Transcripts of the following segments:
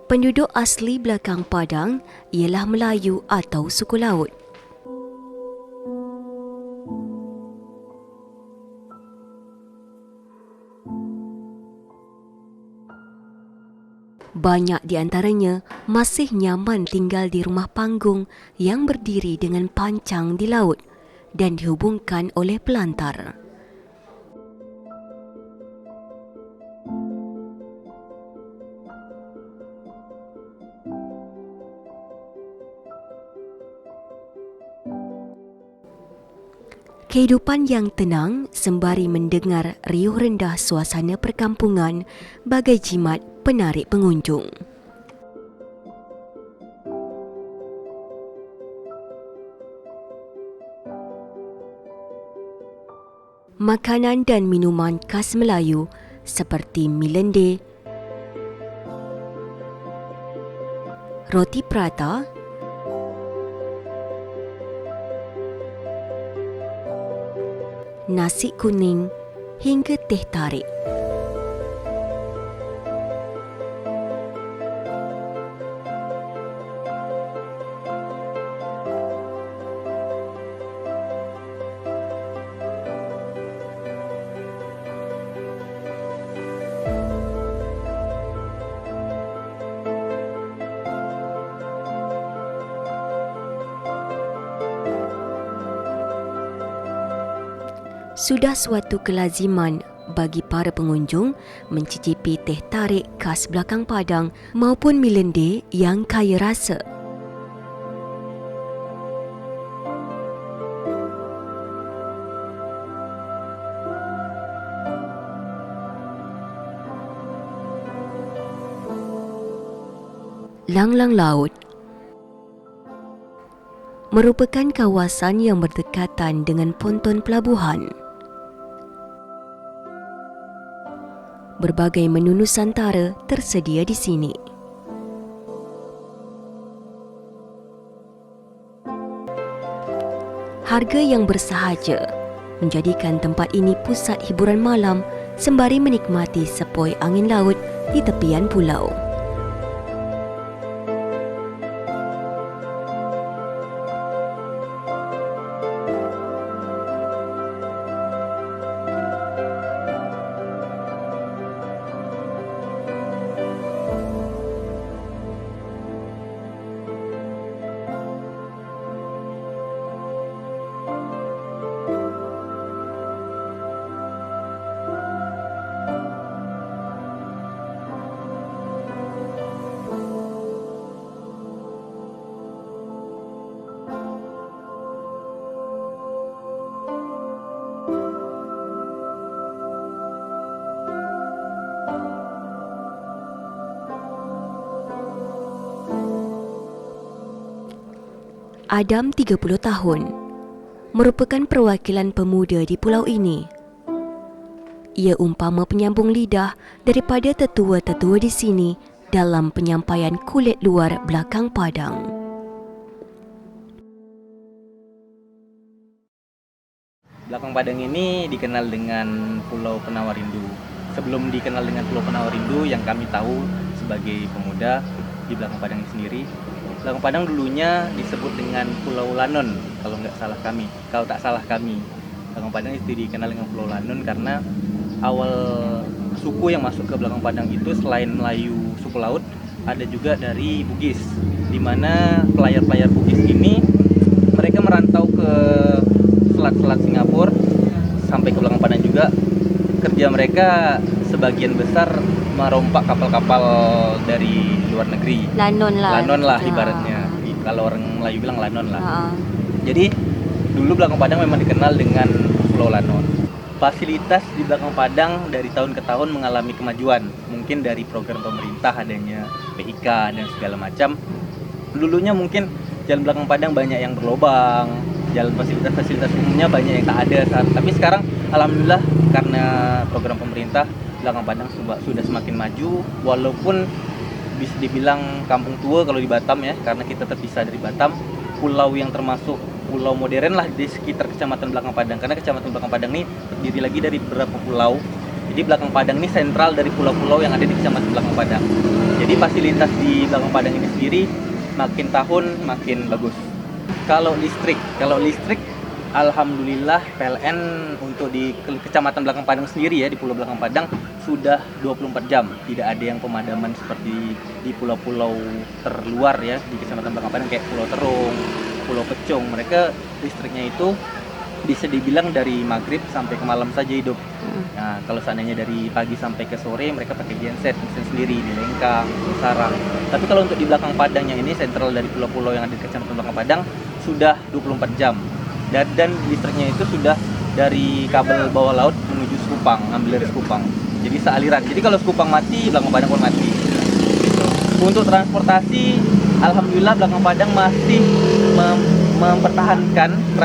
Penduduk asli Belakang Padang ialah Melayu atau suku laut. Banyak di antaranya masih nyaman tinggal di rumah panggung yang berdiri dengan pancang di laut dan dihubungkan oleh pelantar. Kehidupan yang tenang sembari mendengar riuh rendah suasana perkampungan bagai jimat penarik pengunjung. Makanan dan minuman khas Melayu seperti mi lendeh, roti prata, nasi kuning hingga teh tarik. Sudah suatu kelaziman bagi para pengunjung mencicipi teh tarik khas Belakang Padang maupun mi lendeh yang kaya rasa. Langlang Laut merupakan kawasan yang berdekatan dengan ponton pelabuhan. Berbagai menu Nusantara tersedia di sini. Harga yang bersahaja menjadikan tempat ini pusat hiburan malam sembari menikmati sepoi angin laut di tepian pulau. Adam 30 tahun, merupakan perwakilan pemuda di pulau ini. Ia umpama penyambung lidah daripada tetua-tetua di sini dalam penyampaian kulit luar Belakang Padang. Belakang Padang ini dikenal dengan Pulau Penawar Rindu. Sebelum dikenal dengan Pulau Penawar Rindu yang kami tahu sebagai pemuda di Belakang Padang ini sendiri, Belakang Padang dulunya disebut dengan Pulau Lanon kalau tak salah kami. Belakang Padang itu dikenal dengan Pulau Lanon karena awal suku yang masuk ke Belakang Padang itu selain Melayu suku laut ada juga dari Bugis, di mana pelayar-pelayar Bugis ini mereka merantau ke selat-selat Singapura sampai ke Belakang Padang juga. Kerja mereka sebagian besar merompak kapal-kapal dari luar negeri. Lanon lah ibaratnya. Kalau orang Melayu bilang Lanon lah. Jadi dulu Belakang Padang memang dikenal dengan Pulau Lanon. Fasilitas di Belakang Padang dari tahun ke tahun mengalami kemajuan. Mungkin dari program pemerintah adanya PIK dan segala macam. Dulunya mungkin jalan Belakang Padang banyak yang berlobang, jalan fasilitas umumnya banyak yang tak ada. Tapi sekarang alhamdulillah karena program pemerintah Belakang Padang sudah semakin maju, walaupun bisa dibilang kampung tua kalau di Batam ya, karena kita terpisah dari Batam, pulau yang termasuk pulau modern lah di sekitar Kecamatan Belakang Padang, karena Kecamatan Belakang Padang ini terdiri lagi dari beberapa pulau. Jadi Jadi Belakang Padang ini sentral dari pulau-pulau yang ada di Kecamatan Belakang Padang. Jadi fasilitas di Belakang Padang ini sendiri makin tahun makin bagus. Kalau listrik alhamdulillah PLN untuk di Kecamatan Belakang Padang sendiri ya, di Pulau Belakang Padang sudah 24 jam. Tidak ada yang pemadaman seperti di pulau-pulau terluar ya, di Kecamatan Belakang Padang kayak Pulau Terung, Pulau Pecung. Mereka listriknya itu bisa dibilang dari maghrib sampai ke malam saja hidup. Nah, kalau seandainya dari pagi sampai ke sore mereka pakai genset mesin sendiri di Lengkang, di Sarang. Tapi kalau untuk di Belakang Padangnya ini sentral dari pulau-pulau yang ada di Kecamatan Belakang Padang sudah 24 jam. Dan listriknya itu sudah dari kabel bawah laut menuju Sekupang, ngambil dari Sekupang. Jadi sealiran. Jadi kalau Sekupang mati, Belakang Padang pun mati. Untuk transportasi, alhamdulillah Belakang Padang masih mempertahankan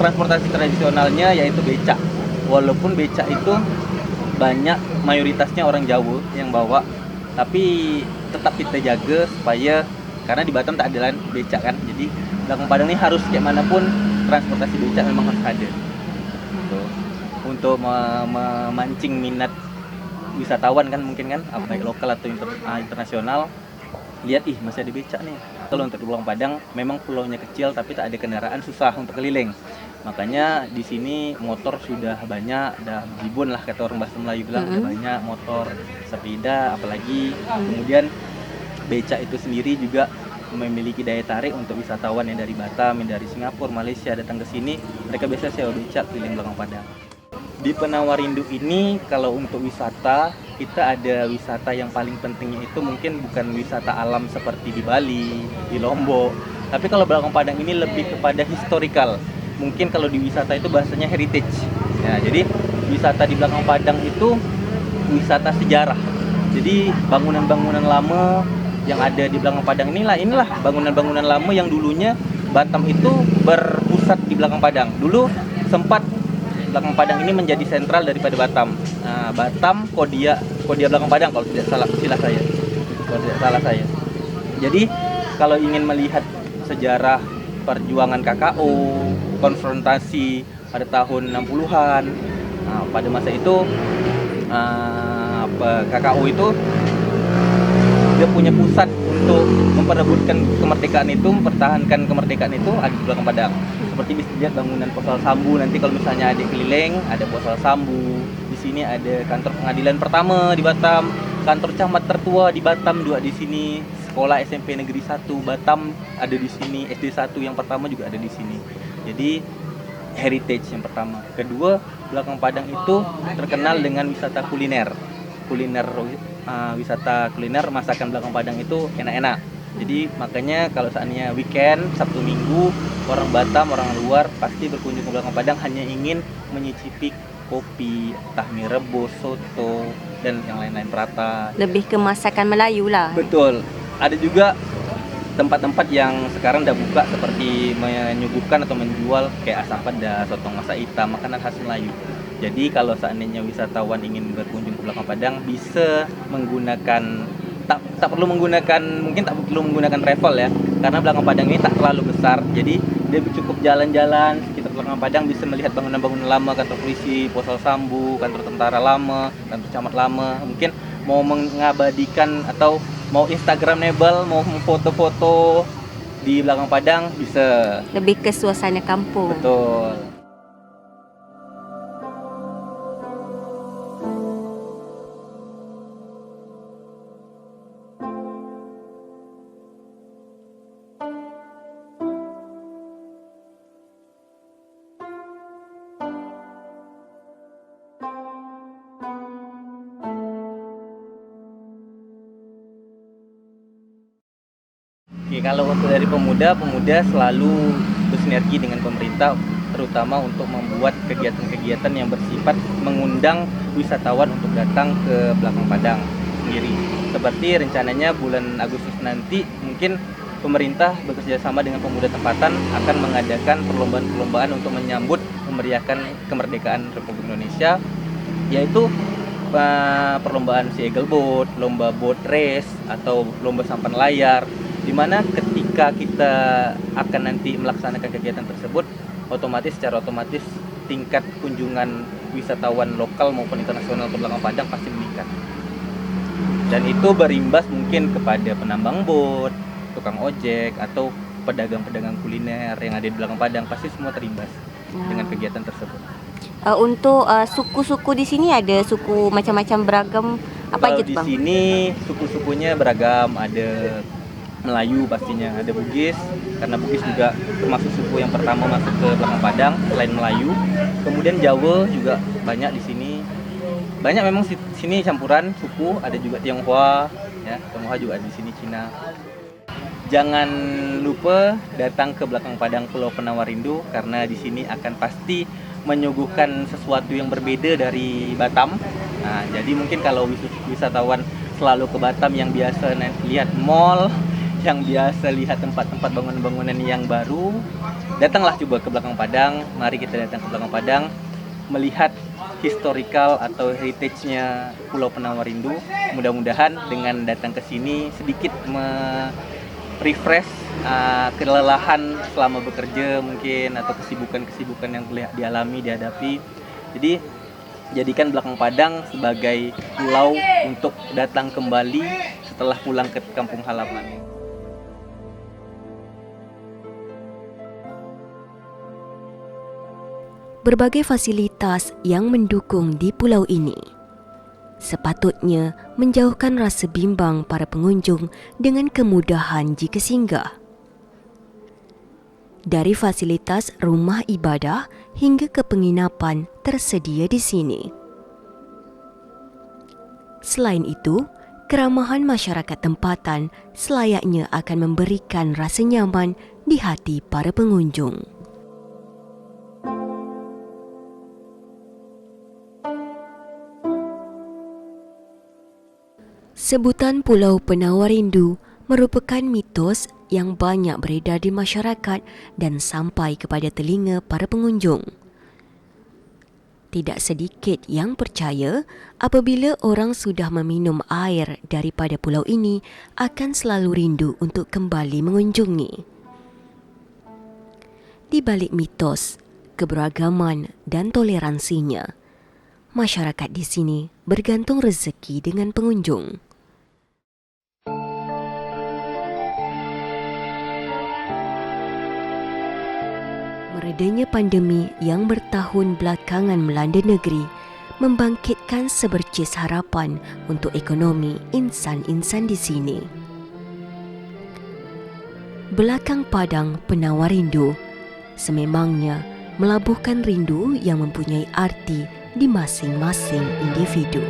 transportasi tradisionalnya, yaitu becak. Walaupun becak itu banyak mayoritasnya orang Jawa yang bawa, tapi tetap kita jaga supaya, karena di Batam tak ada lain becak kan. Jadi Belakang Padang ini harus kayak manapun transportasi becak memang harus ada. Untuk memancing minat wisatawan kan, mungkin kan, baik lokal atau internasional, lihat masih ada becak nih. Kalau untuk di Belakang Padang memang pulaunya kecil tapi tak ada kendaraan, susah untuk keliling. Makanya di sini motor sudah banyak, dah jibun lah kata orang bahasa Melayu bilang, ada banyak motor, sepeda, apalagi kemudian becak itu sendiri juga memiliki daya tarik untuk wisatawan yang dari Batam, yang dari Singapura, Malaysia datang ke sini, mereka biasa sewa becak keliling Belakang Padang. Di Penawarindu ini kalau untuk wisata, kita ada wisata yang paling pentingnya itu mungkin bukan wisata alam seperti di Bali, di Lombok, tapi kalau Belakang Padang ini lebih kepada historical. Mungkin kalau di wisata itu bahasanya heritage. Nah, jadi wisata di Belakang Padang itu wisata sejarah. Jadi bangunan-bangunan lama yang ada di Belakang Padang inilah bangunan-bangunan lama yang dulunya Batam itu berpusat di Belakang Padang. Dulu sempat Belakang Padang ini menjadi sentral daripada Batam. Nah, Batam, Kodia Belakang Padang kalau tidak salah saya. Jadi kalau ingin melihat sejarah perjuangan KKO, konfrontasi pada tahun 60-an, nah, pada masa itu KKO itu dia punya pusat untuk memperebutkan kemerdekaan itu, mempertahankan kemerdekaan itu ada di Belakang Padang. Seperti bisa dilihat bangunan Posal Sambu, nanti kalau misalnya ada keliling, ada Posal Sambu. Di sini ada kantor pengadilan pertama di Batam, kantor camat tertua di Batam juga di sini, sekolah SMP Negeri 1 Batam ada di sini, SD 1 yang pertama juga ada di sini. Jadi heritage yang pertama. Kedua, Belakang Padang itu terkenal dengan wisata kuliner. Wisata kuliner, masakan Belakang Padang itu enak-enak. Jadi makanya kalau seandainya weekend, Sabtu Minggu, orang Batam, orang luar pasti berkunjung ke Belakang Padang hanya ingin menyicipi kopi, entah mie rebus, soto, dan yang lain-lain perata. Lebih ke masakan Melayu lah. Betul. Ada juga tempat-tempat yang sekarang udah buka seperti menyuguhkan atau menjual kayak asam pedas, sotong masak hitam, makanan khas Melayu. Jadi kalau seandainya wisatawan ingin berkunjung ke Belakang Padang bisa menggunakan tak perlu menggunakan travel ya, karena Belakang Padang ini tak terlalu besar. Jadi dia cukup jalan-jalan sekitar Belakang Padang, bisa melihat bangunan-bangunan lama, kantor polisi, Posal Sambu, kantor tentara lama, kantor camat lama. Mungkin mau mengabadikan atau mau instagramable, mau foto-foto di Belakang Padang bisa. Lebih ke suasana kampung. Betul. Oke, kalau untuk dari pemuda selalu bersinergi dengan pemerintah, terutama untuk membuat kegiatan-kegiatan yang bersifat mengundang wisatawan untuk datang ke Belakang Padang sendiri. Seperti rencananya bulan Agustus nanti, mungkin pemerintah bekerja sama dengan pemuda tempatan akan mengadakan perlombaan-perlombaan untuk menyambut memeriahkan kemerdekaan Republik Indonesia, yaitu perlombaan Sea Eagle Boat, lomba boat race, atau lomba sampan layar, di mana ketika kita akan nanti melaksanakan kegiatan tersebut, secara otomatis tingkat kunjungan wisatawan lokal maupun internasional ke Belakang Padang pasti meningkat. Dan itu berimbas mungkin kepada penambang bot, tukang ojek, atau pedagang-pedagang kuliner yang ada di Belakang Padang, pasti semua terimbas dengan kegiatan tersebut. Untuk suku-suku di sini ada suku macam-macam beragam apa aja Kalau tuh di Bang? sini suku-sukunya beragam, ada Melayu pastinya, ada Bugis, karena Bugis juga termasuk suku yang pertama masuk ke Belakang Padang selain Melayu. Kemudian Jawa juga banyak di sini. Banyak memang sini campuran suku, ada juga Tionghoa, ya, Tionghoa juga ada di sini, Cina. Jangan lupa datang ke Belakang Padang Pulau Penawar Rindu karena di sini akan pasti menyuguhkan sesuatu yang berbeda dari Batam. Nah, jadi mungkin kalau wisatawan selalu ke Batam yang biasa lihat mall, yang biasa lihat tempat-tempat bangunan-bangunan yang baru, datanglah coba ke Belakang Padang. Mari kita datang ke Belakang Padang melihat historical atau heritage-nya Pulau Penawar Rindu. Mudah-mudahan dengan datang ke sini sedikit refresh kelelahan selama bekerja mungkin, atau kesibukan-kesibukan yang dihadapi. Jadi jadikan Belakang Padang sebagai pulau untuk datang kembali setelah pulang ke kampung halaman. Berbagai fasilitas yang mendukung di pulau ini sepatutnya menjauhkan rasa bimbang para pengunjung dengan kemudahan jika singgah. Dari fasilitas rumah ibadah hingga ke penginapan tersedia di sini. Selain itu, keramahan masyarakat tempatan selayaknya akan memberikan rasa nyaman di hati para pengunjung. Sebutan Pulau Penawar Rindu merupakan mitos yang banyak beredar di masyarakat dan sampai kepada telinga para pengunjung. Tidak sedikit yang percaya apabila orang sudah meminum air daripada pulau ini akan selalu rindu untuk kembali mengunjungi. Di balik mitos, keberagaman dan toleransinya, masyarakat di sini bergantung rezeki dengan pengunjung. Meredanya pandemi yang bertahun belakangan melanda negeri membangkitkan sebercis harapan untuk ekonomi insan-insan di sini. Belakang Padang Penawar Rindu sememangnya melabuhkan rindu yang mempunyai arti di masing-masing individu.